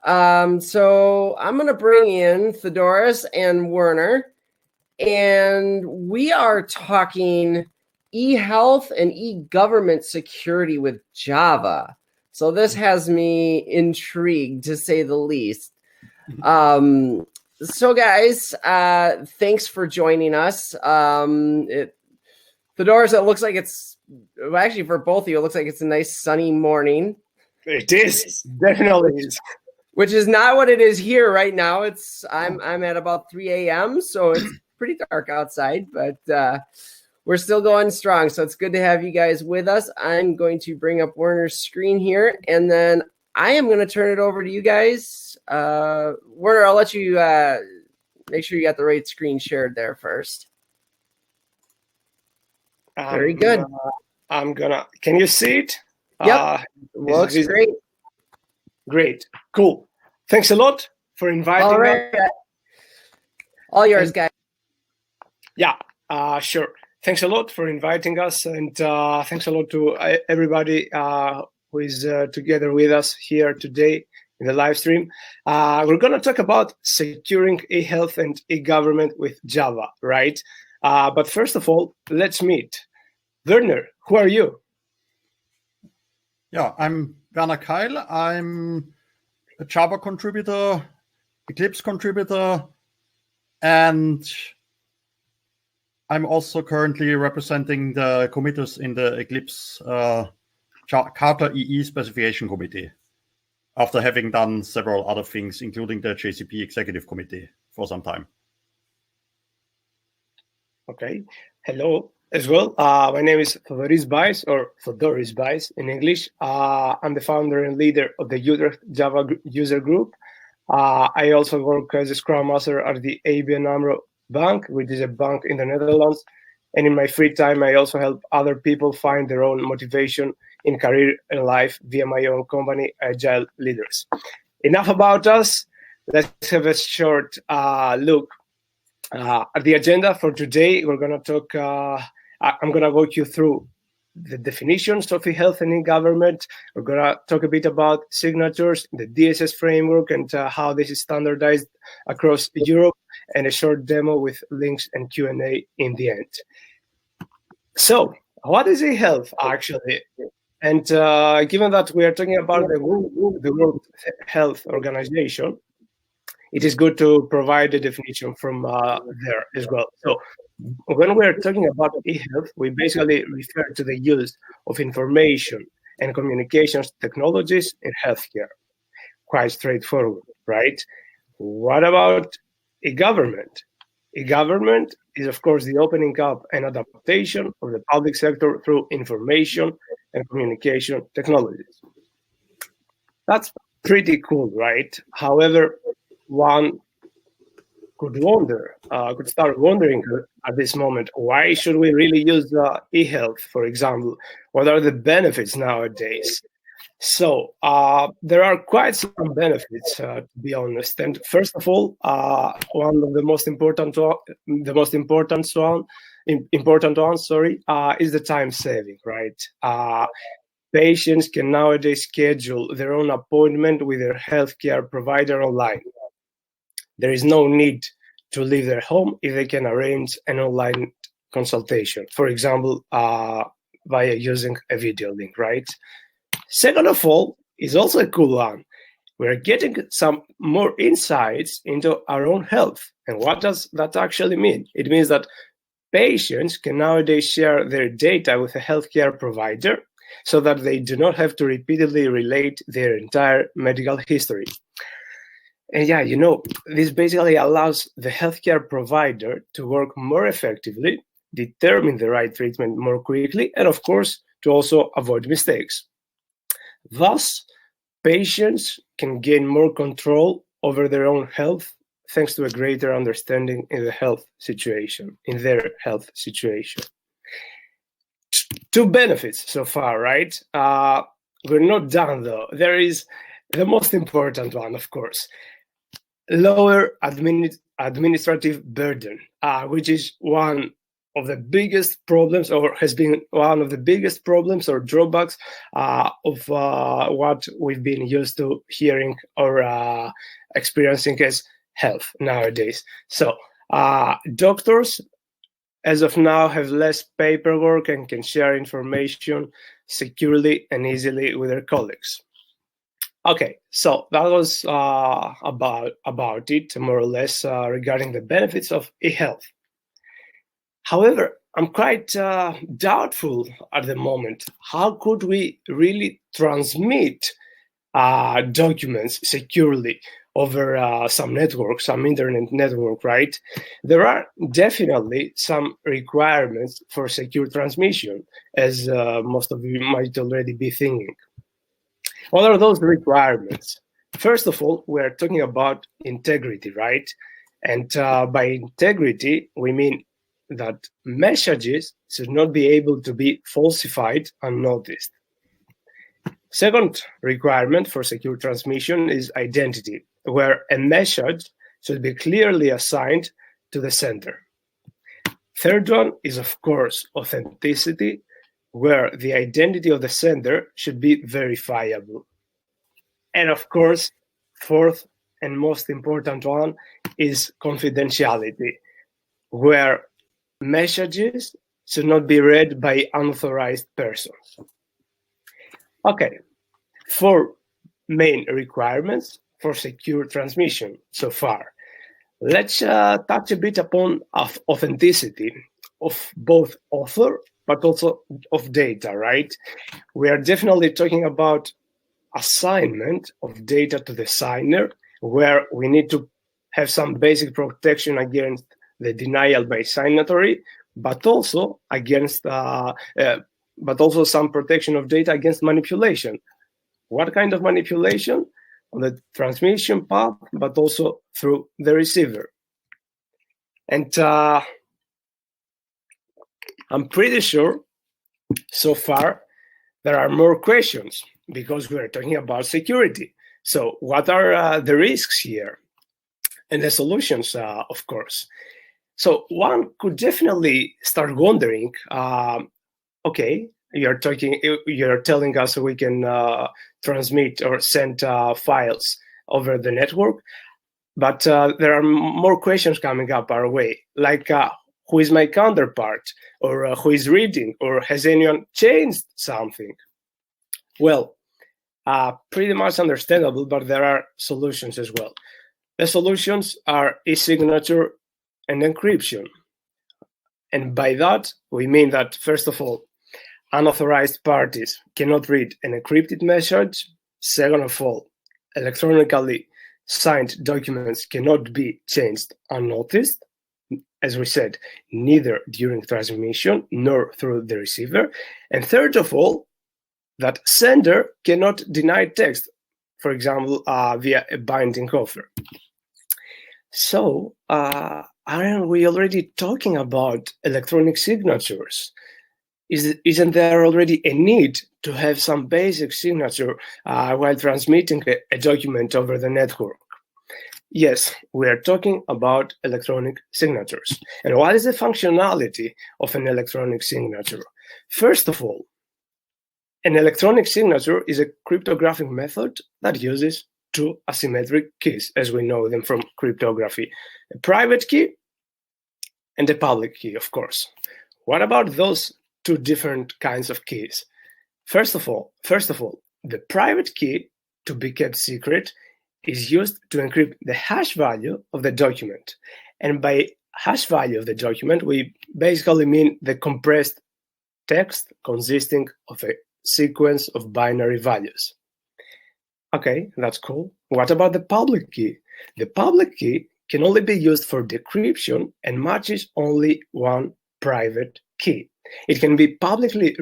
So I'm going to bring in Thodoris and Werner, and we are talking eHealth and eGovernment security with Java. So this has me intrigued, to say the least. So guys, thanks for joining us. Thodoris, it looks like actually for both of you, it looks like it's a nice sunny morning. It is, definitely is. Which is not what it is here right now. I'm at about 3 a.m., so it's pretty dark outside, but we're still going strong. So it's good to have you guys with us. I'm going to bring up Werner's screen here, and then I am going to turn it over to you guys. Werner, I'll let you make sure you got the right screen shared there first. Very good. Can you see it? Yep. Looks great. Great. Cool. Thanks a lot for inviting us. All yours, guys. Yeah, sure. Thanks a lot for inviting us, and thanks a lot to everybody who is together with us here today in the live stream. We're going to talk about securing eHealth and eGovernment with Java, right? But first of all, let's meet. Werner, who are you? Yeah, I'm Werner Keil. I'm a Java contributor, Eclipse contributor, and I'm also currently representing the committers in the Eclipse Charter EE specification committee, after having done several other things, including the JCP executive committee for some time. Okay. Hello as well. My name is Thodoris Bais, or Thodoris Bais in English. I'm the founder and leader of the Utrecht Java user group. I also work as a Scrum Master at the ABN Amro bank, which is a bank in the Netherlands. And in my free time, I also help other people find their own motivation in career and life via my own company, Agile Leaders. Enough about us. Let's have a short look at the agenda for today. We're going to talk, I'm going to walk you through the definitions of eHealth and eGovernment. We're going to talk a bit about signatures, the DSS framework, and how this is standardized across Europe, and a short demo with links and Q&A in the end. So, what is eHealth actually? And given that we are talking about the World Health Organization, it is good to provide a definition from there as well. So, when we're talking about eHealth, we basically refer to the use of information and communications technologies in healthcare. Quite straightforward, right? What about eGovernment? eGovernment is, of course, the opening up and adaptation of the public sector through information and communication technologies. That's pretty cool, right? However, one could start wondering at this moment, why should we really use eHealth, for example? What are the benefits nowadays? So there are quite some benefits, to be honest. And first of all, one of the most important ones, is the time saving, right? Patients can nowadays schedule their own appointment with their healthcare provider online. There is no need to leave their home if they can arrange an online consultation, for example, via using a video link, right? Second of all, is also a cool one. We're getting some more insights into our own health. And what does that actually mean? It means that patients can nowadays share their data with a healthcare provider so that they do not have to repeatedly relate their entire medical history. And yeah, this basically allows the healthcare provider to work more effectively, determine the right treatment more quickly, and of course, to also avoid mistakes. Thus, patients can gain more control over their own health thanks to a greater understanding in their health situation. Two benefits so far, right? We're not done though. There is the most important one, of course. Lower administrative burden, which is one of the biggest problems, or has been one of the biggest problems or drawbacks of what we've been used to hearing or experiencing as health nowadays. So doctors, as of now, have less paperwork and can share information securely and easily with their colleagues. Okay, so that was about it, more or less, regarding the benefits of eHealth. However, I'm quite doubtful at the moment. How could we really transmit documents securely over some network, some internet network, right? There are definitely some requirements for secure transmission, as most of you might already be thinking. What are those requirements? First of all, we're talking about integrity, right? And by integrity, we mean that messages should not be able to be falsified unnoticed. Second requirement for secure transmission is identity, where a message should be clearly assigned to the sender. Third one is, of course, authenticity, where the identity of the sender should be verifiable. And of course, fourth and most important one is confidentiality, where messages should not be read by unauthorized persons. Okay, 4 main requirements for secure transmission so far. Let's touch a bit upon authenticity of both author, but also of data, right? We are definitely talking about assignment of data to the signer, where we need to have some basic protection against the denial by signatory, but also against, but also some protection of data against manipulation. What kind of manipulation? On the transmission path, but also through the receiver. And I'm pretty sure so far there are more questions because we're talking about security. So what are the risks here? And the solutions, of course. So one could definitely start wondering, okay, you're telling us we can transmit or send files over the network, but there are more questions coming up our way, like who is my counterpart, or who is reading, or has anyone changed something? Well, pretty much understandable, but there are solutions as well. The solutions are e-signature and encryption. And by that, we mean that, first of all, unauthorized parties cannot read an encrypted message. Second of all, electronically signed documents cannot be changed unnoticed. As we said, neither during transmission nor through the receiver. And third of all, that sender cannot deny text, for example, via a binding offer. So, aren't we already talking about electronic signatures? Isn't there already a need to have some basic signature while transmitting a document over the network? Yes, we are talking about electronic signatures. And what is the functionality of an electronic signature? First of all, an electronic signature is a cryptographic method that uses 2 asymmetric keys, as we know them from cryptography: a private key and a public key, of course. What about those 2 different kinds of keys? First of all, the private key, to be kept secret, is used to encrypt the hash value of the document. And by hash value of the document, we basically mean the compressed text consisting of a sequence of binary values. Okay, that's cool. What about the public key? The public key can only be used for decryption and matches only one private key. It can be publicly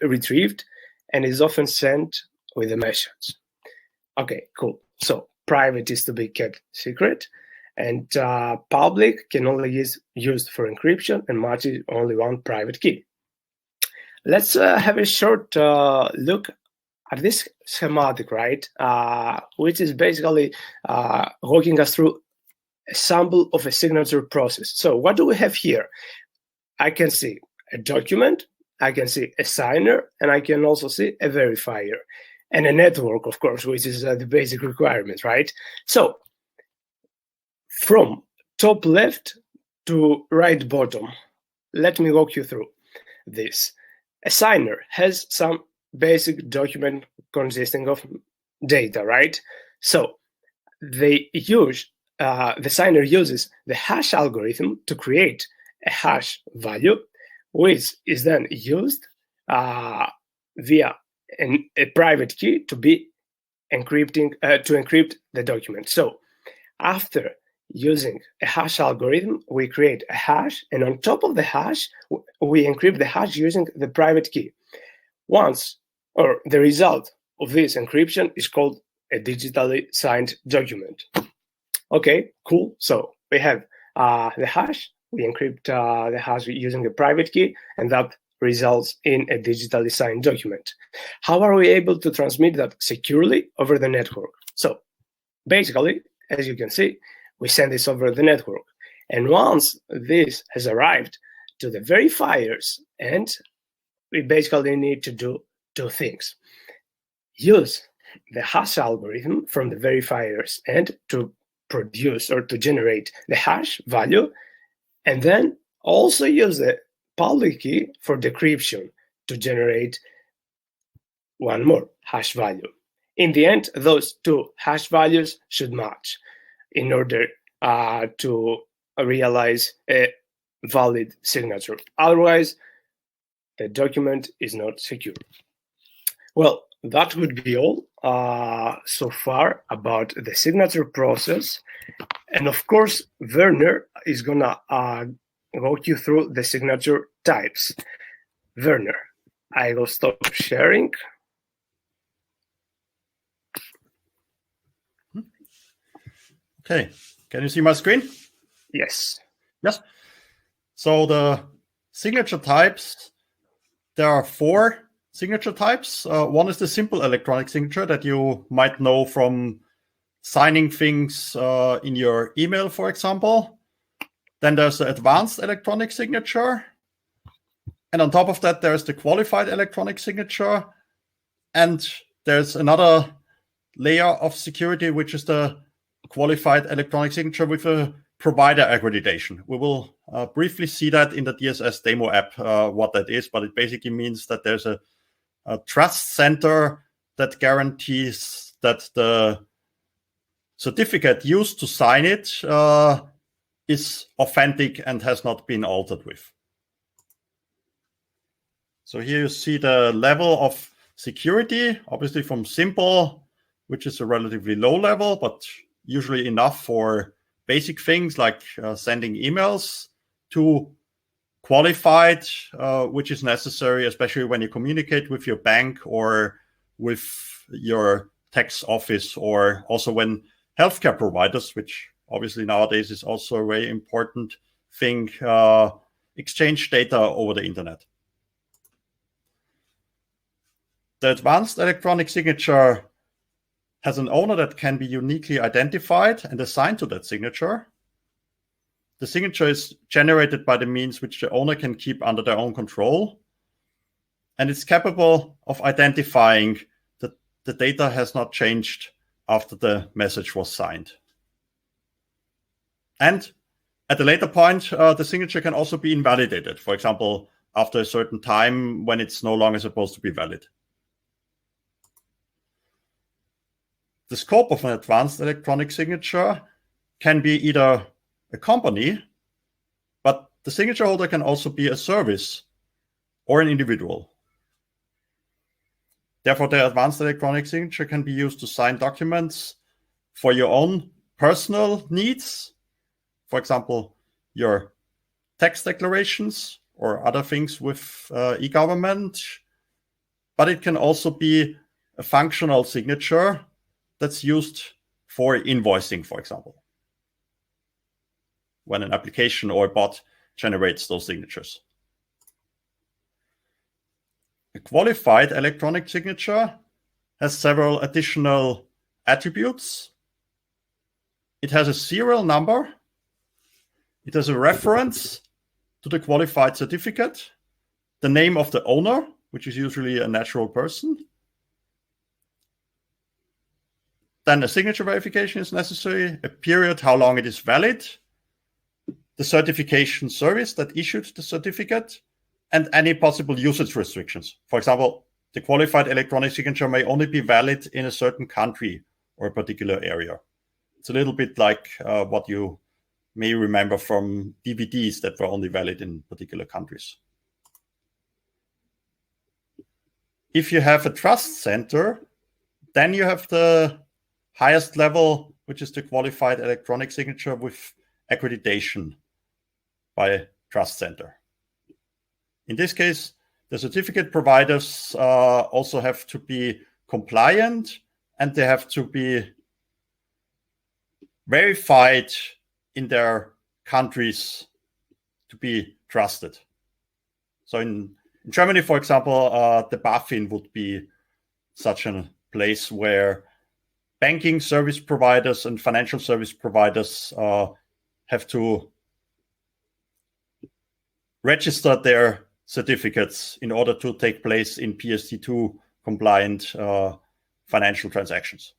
retrieved and is often sent with a message. Okay, cool. So private is to be kept secret, and public can only be used for encryption and matches only one private key. Let's have a short look at this schematic, right? Which is basically walking us through a sample of a signature process. So what do we have here? I can see a document, I can see a signer, and I can also see a verifier. And a network, of course, which is the basic requirement, right? So from top left to right bottom, let me walk you through this. A signer has some basic document consisting of data, right? So the signer uses the hash algorithm to create a hash value, which is then used via a private key to be encrypting to encrypt the document. So after using a hash algorithm, we create a hash, and on top of the hash, we encrypt the hash using the private key. The result of this encryption is called a digitally signed document. Okay, cool. So we have the hash. We encrypt the hash using a private key, and that results in a digitally signed document. How are we able to transmit that securely over the network? So basically, as you can see, we send this over the network. And once this has arrived to the verifiers, and we basically need to do two things. Use the hash algorithm from the verifiers and to produce or to generate the hash value, and then also use the public key for decryption to generate one more hash value. In the end, those two hash values should match in order to realize a valid signature. Otherwise, the document is not secure. Well, that would be all so far about the signature process. And of course, Werner is going to walk you through the signature types. Werner, I will stop sharing. Okay, can you see my screen? Yes. Yes. So the signature types, there are 4 signature types. One is the simple electronic signature that you might know from signing things in your email, for example. Then there's the advanced electronic signature. And on top of that, there's the qualified electronic signature. And there's another layer of security, which is the qualified electronic signature with a provider accreditation. We will briefly see that in the DSS demo app, what that is, but it basically means that there's a trust center that guarantees that the certificate used to sign it is authentic and has not been altered with. So here you see the level of security, obviously from simple, which is a relatively low level, but usually enough for basic things like sending emails, to qualified, which is necessary, especially when you communicate with your bank or with your tax office, or also when healthcare providers, which obviously nowadays is also a very important thing, exchange data over the internet. The advanced electronic signature has an owner that can be uniquely identified and assigned to that signature. The signature is generated by the means which the owner can keep under their own control, and it's capable of identifying that the data has not changed after the message was signed. And at a later point, the signature can also be invalidated, for example, after a certain time when it's no longer supposed to be valid. The scope of an advanced electronic signature can be either a company, but the signature holder can also be a service or an individual. Therefore, the advanced electronic signature can be used to sign documents for your own personal needs, for example, your tax declarations or other things with eGovernment, but it can also be a functional signature that's used for invoicing, for example, when an application or a bot generates those signatures. A qualified electronic signature has several additional attributes. It has a serial number, it has a reference, to the qualified certificate, the name of the owner, which is usually a natural person. Then a signature verification is necessary, a period, how long it is valid, the certification service that issued the certificate, and any possible usage restrictions. For example, the qualified electronic signature may only be valid in a certain country or a particular area. It's a little bit like what you may remember from DVDs that were only valid in particular countries. If you have a trust center, then you have the highest level, which is the qualified electronic signature with accreditation by trust center. In this case, the certificate providers also have to be compliant, and they have to be verified in their countries to be trusted. So in Germany, for example, the BaFin would be such a place where banking service providers and financial service providers have to register their certificates in order to take place in PSD2 compliant financial transactions.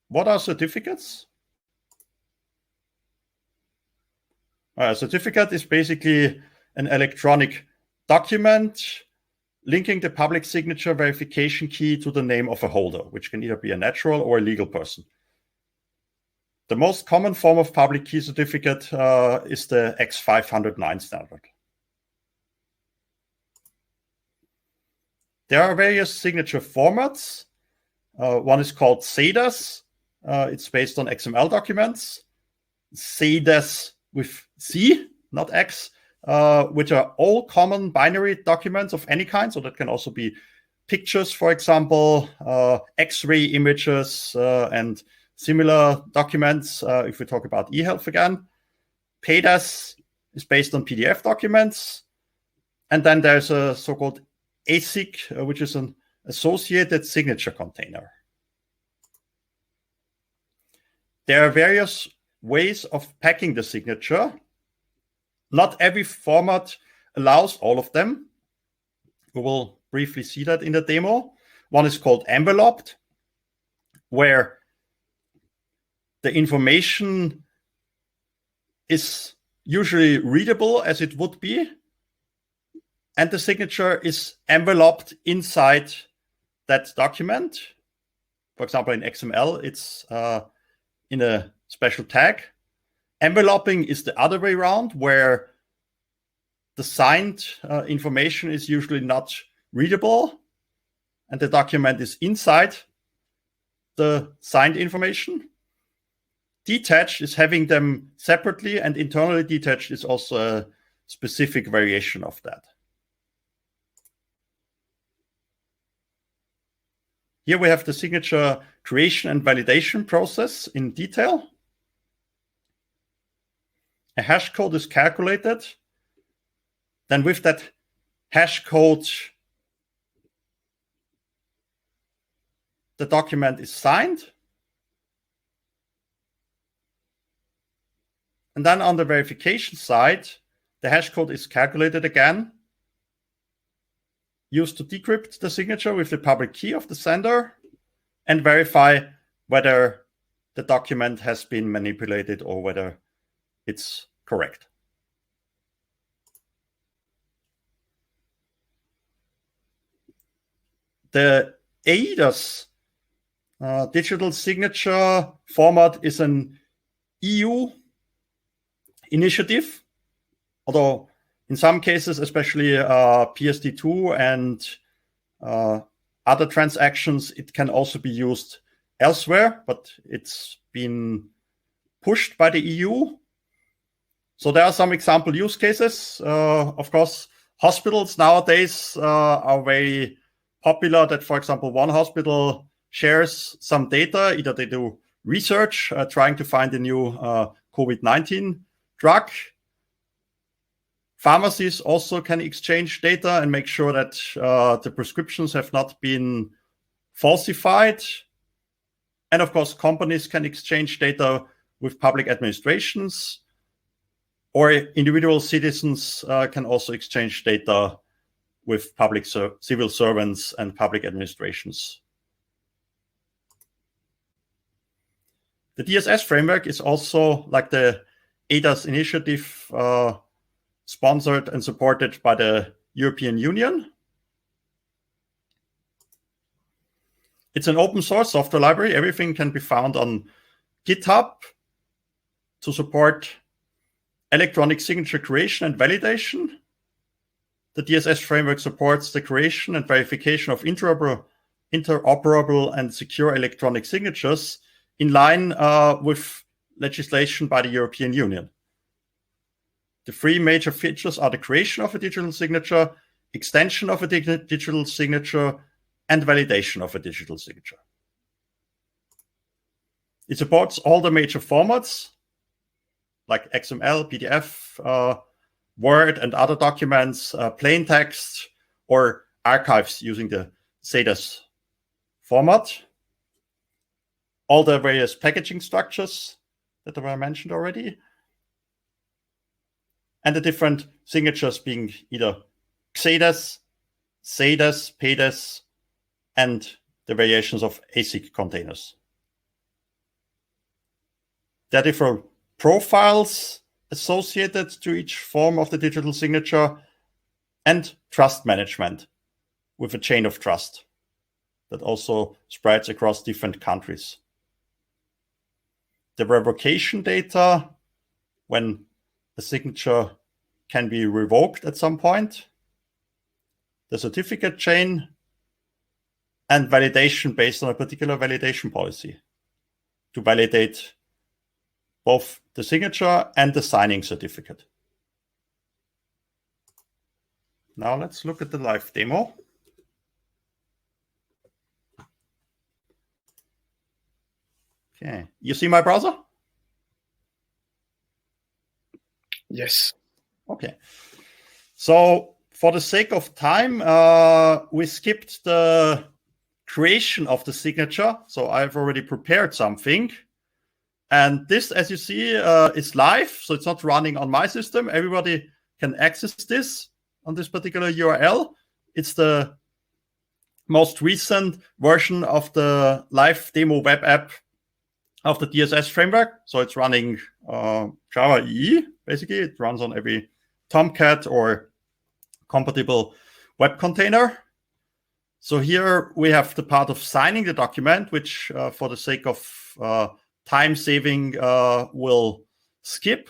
What are certificates? A certificate is basically an electronic document linking the public signature verification key to the name of a holder, which can either be a natural or a legal person. The most common form of public key certificate is the X509 standard. There are various signature formats. One is called CEDAS. It's based on XML documents. CEDAS with C, not X, which are all common binary documents of any kind. So that can also be pictures, for example, X-ray images, and similar documents, if we talk about eHealth again. PEDAS is based on PDF documents. And then there's a so-called ASIC, which is an associated signature container. There are various ways of packing the signature. Not every format allows all of them. We will briefly see that in the demo. One is called enveloped, where the information is usually readable as it would be, and the signature is enveloped inside that document. For example, in XML, it's in a special tag. Enveloping is the other way around, where the signed information is usually not readable, and the document is inside the signed information. Detached is having them separately, and internally detached is also a specific variation of that. Here we have the signature creation and validation process in detail. A hash code is calculated. Then with that hash code, the document is signed. And then on the verification side, the hash code is calculated again, used to decrypt the signature with the public key of the sender, and verify whether the document has been manipulated or whether it's correct. The eIDAS digital signature format is an EU initiative, although in some cases, especially PSD2 and other transactions, it can also be used elsewhere, but it's been pushed by the EU. So there are some example use cases. Of course, hospitals nowadays are very popular that, for example, one hospital shares some data. Either they do research, trying to find a new COVID-19 drug. Pharmacies also can exchange data and make sure that the prescriptions have not been falsified. And of course, companies can exchange data with public administrations. or individual citizens can also exchange data with public civil servants and public administrations. The DSS framework is also like the ADAS initiative sponsored and supported by the European Union. It's an open source software library. Everything can be found on GitHub to support electronic signature creation and validation. The DSS framework supports the creation and verification of interoperable and secure electronic signatures in line with legislation by the European Union. The three major features are the creation of a digital signature, extension of a digital signature, and validation of a digital signature. It supports all the major formats like XML, PDF, Word and other documents, plain text, or archives using the CEDAS format. All the various packaging structures that were mentioned already. And the different signatures being either XEDAS, CEDAS, PEDAS, and the variations of ASIC containers. There are different profiles associated to each form of the digital signature, and trust management with a chain of trust that also spreads across different countries. The revocation data, when a signature can be revoked at some point, the certificate chain, and validation based on a particular validation policy to validate both the signature and the signing certificate. Now let's look at the live demo. Okay, you see my browser? Yes. Okay. So for the sake of time, we skipped the creation of the signature. So I've already prepared something. And this, as you see, is live. So it's not running on my system. Everybody can access this on this particular URL. It's the most recent version of the live demo web app of the DSS framework. So it's running Java EE, basically. It runs on every Tomcat or compatible web container. So here we have the part of signing the document, which for the sake of time saving will skip.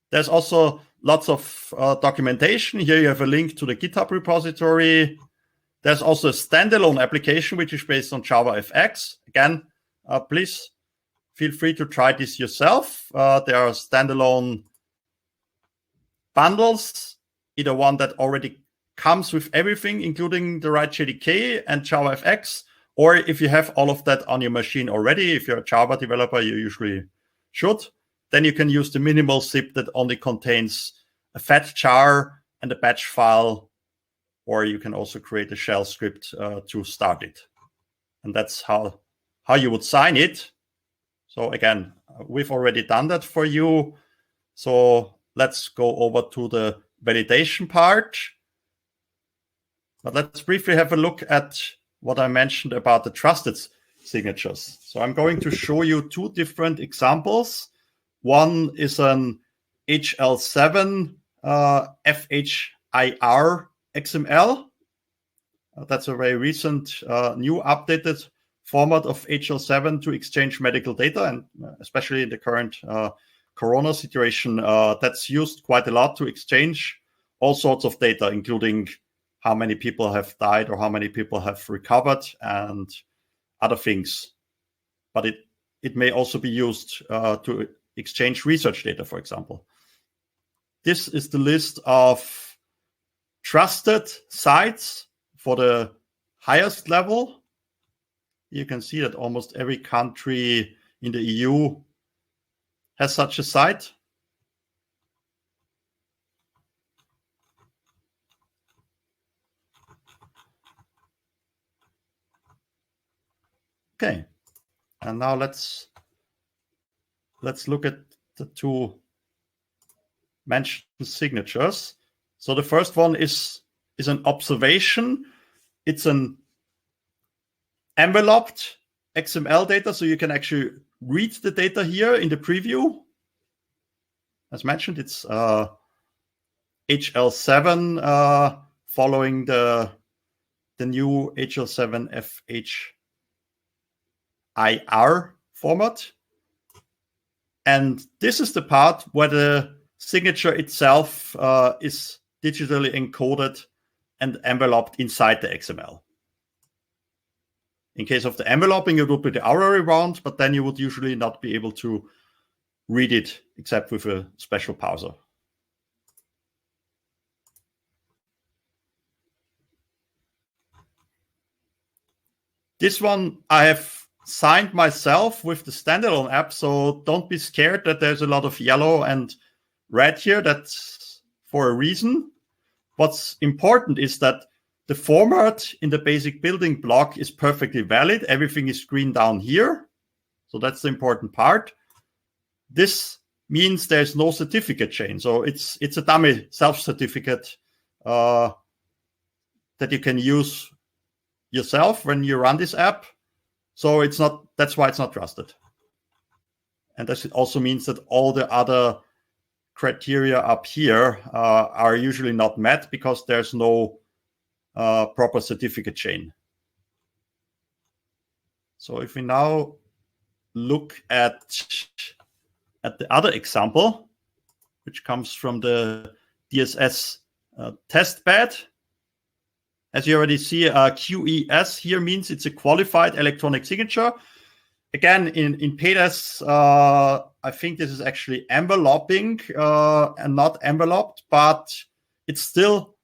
There's also lots of documentation. Here you have a link to the GitHub repository. There's also a standalone application, which is based on Java FX. Again, please feel free to try this yourself. There are standalone bundles, either one that already comes with everything, including the right JDK and Java FX, or if you have all of that on your machine already, if you're a Java developer, you usually should, then you can use the minimal zip that only contains a fat jar and a batch file, or you can also create a shell script to start it. And that's how you would sign it. So again, we've already done that for you. So let's go over to the validation part. But let's briefly have a look at what I mentioned about the trusted signatures. So I'm going to show you two different examples. One is an HL7 FHIR XML. That's a very recent, new updated format of HL7 to exchange medical data, and especially in the current Corona situation, that's used quite a lot to exchange all sorts of data, including how many people have died or how many people have recovered and other things. But it may also be used to exchange research data, for example. This is the list of trusted sites for the highest level. You can see that almost every country in the EU has such a site. Okay, and now let's look at the two mentioned signatures. So the first one is an observation. It's an enveloped XML data, so you can actually read the data here in the preview. As mentioned, it's HL7 following the new HL7 FHIR format. And this is the part where the signature itself is digitally encoded and enveloped inside the XML. In case of the enveloping, it would be the other way around, but then you would usually not be able to read it except with a special parser. This one I have signed myself with the standalone app, so don't be scared that there's a lot of yellow and red here. That's for a reason. What's important is that the format in the basic building block is perfectly valid. Everything is green down here. So that's the important part. This means there's no certificate chain. So it's a dummy self-certificate that you can use yourself when you run this app. So that's why it's not trusted. And this also means that all the other criteria up here are usually not met because there's no proper certificate chain. So if we now look at the other example, which comes from the DSS test bed, as you already see, QES here means it's a qualified electronic signature. Again, in PDES, I think this is actually enveloping and not enveloped, but it's still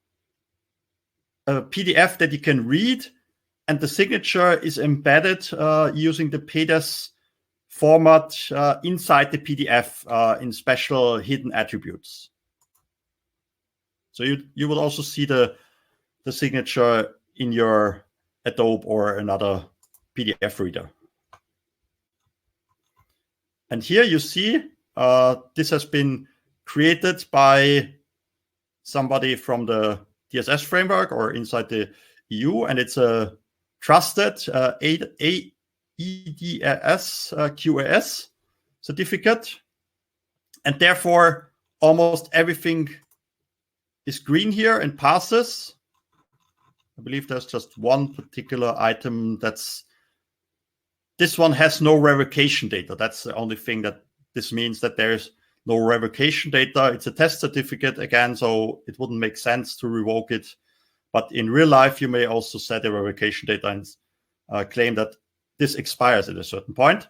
a PDF that you can read, and the signature is embedded using the PDES format inside the PDF in special hidden attributes. So you will also see the signature in your Adobe or another PDF reader. And here you see this has been created by somebody from the DSS framework or inside the EU, and it's a trusted EDS QAS certificate. And therefore, almost everything is green here and passes. I believe there's just one particular item this one has no revocation data. That's the only thing that this means, that there's no revocation data. It's a test certificate again, so it wouldn't make sense to revoke it. But in real life, you may also set a revocation data and claim that this expires at a certain point.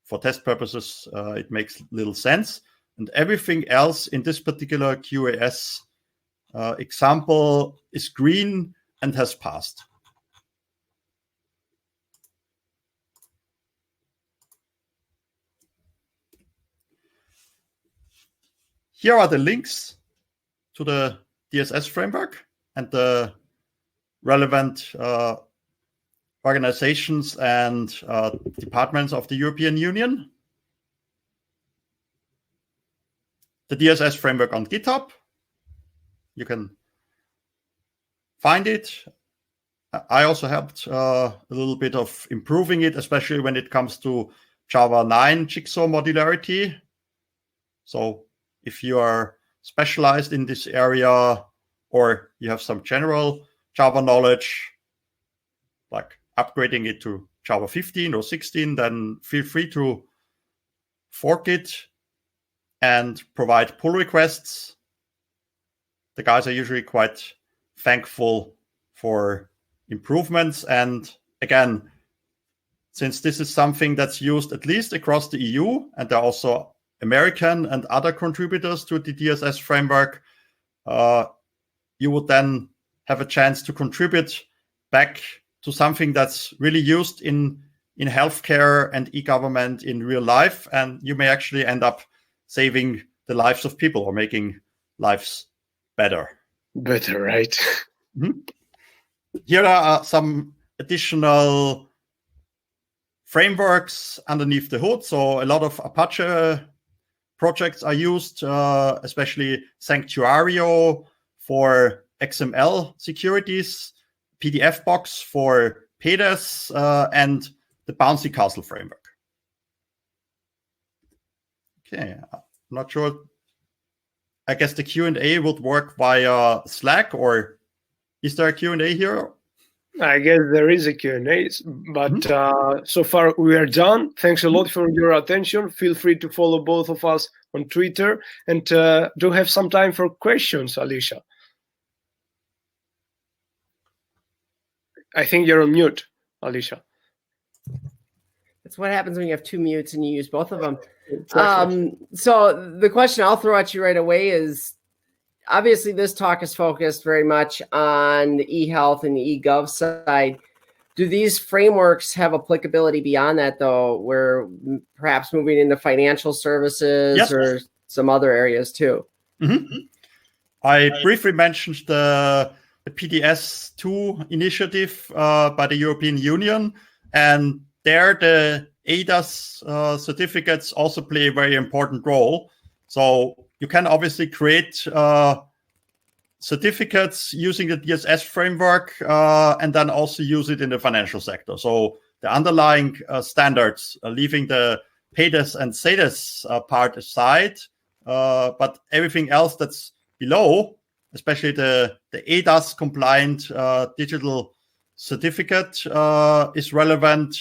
For test purposes, it makes little sense. And everything else in this particular QAS example is green and has passed. Here are the links to the DSS framework and the relevant organizations and departments of the European Union. The DSS framework on GitHub. You can find it. I also helped a little bit of improving it, especially when it comes to Java 9 jigsaw modularity. So if you are specialized in this area or you have some general Java knowledge, like upgrading it to Java 15 or 16, then feel free to fork it and provide pull requests. The guys are usually quite thankful for improvements. And again, since this is something that's used at least across the EU, and there are also American and other contributors to the DSS framework, you would then have a chance to contribute back to something that's really used in healthcare and e-government in real life. And you may actually end up saving the lives of people or making lives better. Better, right? Mm-hmm. Here are some additional frameworks underneath the hood. So a lot of Apache projects are used, especially Sanctuario for XML securities, PDF Box for PDES, and the Bouncy Castle framework. Okay, I'm not sure. I guess the Q&A would work via Slack, or is there a Q&A here? I guess there is a Q&A, but so far we are done. Thanks a lot for your attention. Feel free to follow both of us on Twitter, and do have some time for questions, Alicia. I think you're on mute, Alicia. That's what happens when you have two mutes and you use both of them. Exactly. So the question I'll throw at you right away is, obviously this talk is focused very much on the eHealth and the eGov side. Do these frameworks have applicability beyond that, though, where perhaps moving into financial services or some other areas too? I briefly mentioned the PDS2 initiative by the European Union, and there the ADAS certificates also play a very important role. So you can obviously create certificates using the DSS framework and then also use it in the financial sector. So the underlying standards, leaving the PDES and CEDES part aside, but everything else that's below, especially the ADAS compliant digital certificate is relevant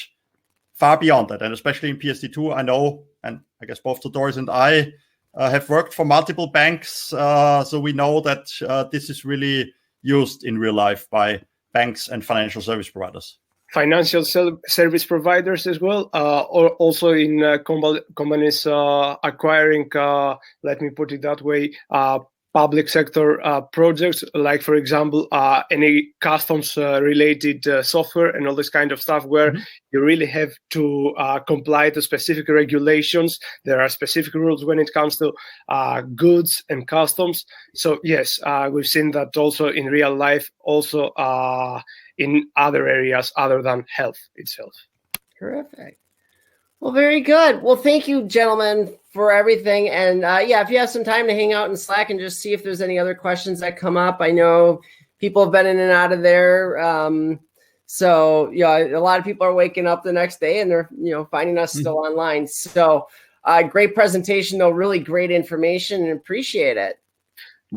far beyond that. And especially in PSD2, I know, and I guess both Thodoris and I have worked for multiple banks. So we know that this is really used in real life by banks and financial service providers. Financial service providers as well, or also in companies acquiring, let me put it that way, public sector projects, like, for example, any customs related software and all this kind of stuff, where you really have to comply to specific regulations. There are specific rules when it comes to goods and customs. So yes, we've seen that also in real life, also in other areas other than health itself. Terrific. Well, very good. Well, thank you, gentlemen, for everything. And yeah, if you have some time to hang out in Slack and just see if there's any other questions that come up. I know people have been in and out of there. So, yeah, a lot of people are waking up the next day and they're, finding us still online. So great presentation, though. Really great information, and appreciate it.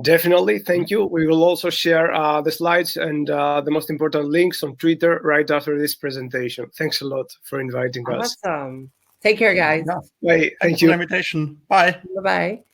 Definitely. Thank you. We will also share the slides and the most important links on Twitter right after this presentation. Thanks a lot for inviting us. Awesome. Take care, guys. Yeah. Bye. Thank you. For the invitation. Bye. Bye-bye.